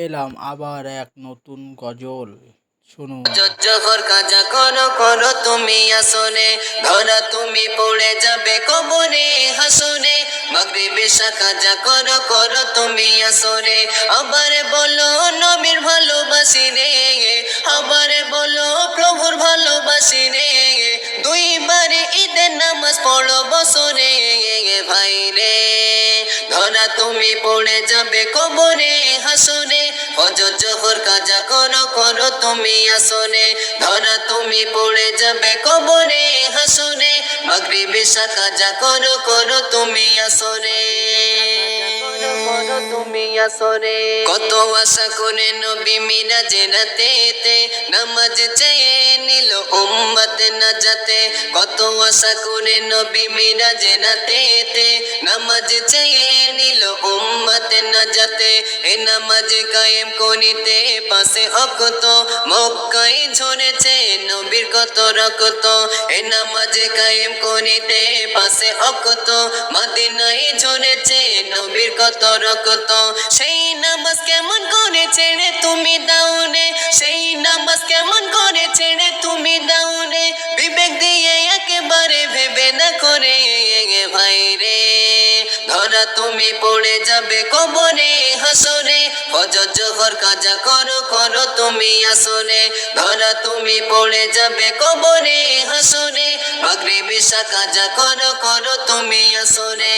এলাম আবার এক নতুন গজল, শুনুন। জহর কাজা করো করো তুমি আসনে, ধরা তুমি পড়ে যাবে কবরে হাসনে। মাগরিবে কাজা করো করো তুমি আসনে, আবার বলো নবীর ভালোবাসি রে, আবার বলো প্রভুর ভালোবাসি রে। দুইবারে ঈদের নামাজ পড়ো বছরে ভাই রে, ধরা তুমি পড়ে যাবে কবরে হাসনে। ফজর জোহর কাজা করো করো তুমি আসনে, ধরা তুমি পড়ে যাবে কবরে হাসনে। মাগরিব এশা কাজা করো করো তুমি আসনে, তুমি আসনে। কত আশা করে নবী মিরাজে রাতেতে, নামাজ চেয়ে নিল উম্মত নাজাতে। কত আশা করে নবী মিরাজে রাতেতে, নামাজ চেয়ে নিল উম্মত নাজাতে। এ নামাজ কায়েম করিতে পাশে অকত, মক্কায় ঝরেছে নবীর কত রক্ত। এ নামাজ কায়েম করিতে পাশে অকত, মদিনায় ঝরেছে নবীর কত রক্ত। সেই নামাজ কেমন করে ছেড়ে তুমি দাওনে, সেই নামাজ কেমন করে ছেড়ে তুমি দাওনে। বিবেক দিয়ে একেবারে ভেবে না করে ভাই রে, ধরা তুমি পড়ে যাবে কবরে হাসরে। ফজর জোহর কাজা করো করো তুমি আসনে, ধরা তুমি পড়ে যাবে কবরে হাসরে। মাগরিব এশা কাজা করো করো তুমি আসনে,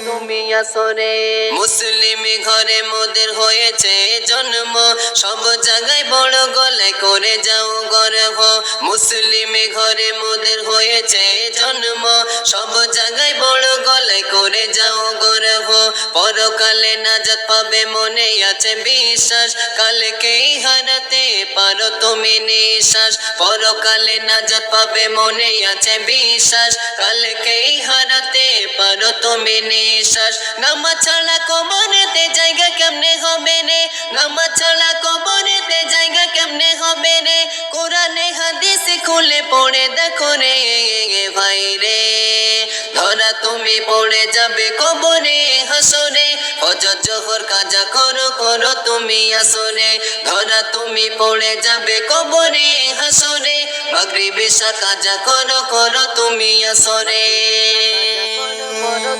তুমি আসনে। মুসলিম ঘরে মোদের হয়েছে জন্ম, সব জায়গায় বড় গলায় করে যাও গর্ব। মুসলিম ঘরে মোদের হয়েছে জন্ম, সব জায়গায় বড় গলায় করে যাও গর্ব। পরকালে নাজাত পাবে মনে আছে বিশ্বাস, কালকেই হারাতে পারো তুমি নিঃশ্বাস। পরকালে নাজাত পাবে মনে আছে বিশ্বাস, কালকেই হারাতে পারো তুমি নিঃশ্বাস। নামাজ ছাড়া কবরেতে জায়গা কেমনে হবে রে, নামাজ ছাড়া কবরেতে জায়গা কেমনে হবে রে। কোরআনে হাদিস খুলে পড়ে দেখো রে ভাই রে, ধরা তুমি পড়ে যাবে কবরে হাসরে। ফজর জোহর কাজা করো করো তুমি আসনে, ধরা তুমি পড়ে যাবে কবরে হাসরে। মাগরিব এশা কাজা করো করো তুমি আসরে,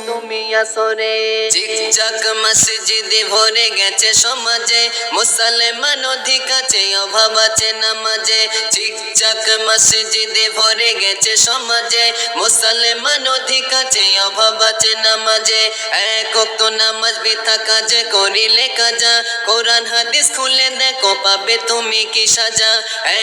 তুমি আসরে। চিকচাক মসজিদে ভরে গেছে সমাজে, মুসলমান অধিক আছে অভাব আছে নামাজে। চিকচাক মসজিদে ভরে গেছে সমাজে, মুসলমান অধিক আছে অভাব আছে নামাজে। এক ওয়াক্ত নামাজ বৃথা কাজে করিলে কাজা, কোরআন হাদিস খুলে দেখো পাবে তুমি কি সাজা।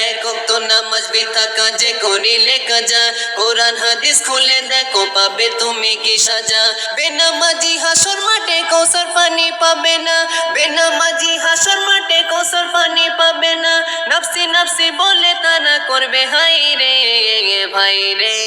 এক ওয়াক্ত নামাজ বৃথা কাজে করিলে কাজা, কোরআন হাদিস খুলে দেখো পাবে তুমি কি সাজা। বেনামাজি হাসর মাঠে কৌসার পানি পাবে না, বেনামাজি হাসর মাঠে কৌসার পানি পাবে না। নফসি নফসি বলে তারা করবে হাই রে ভাই রে।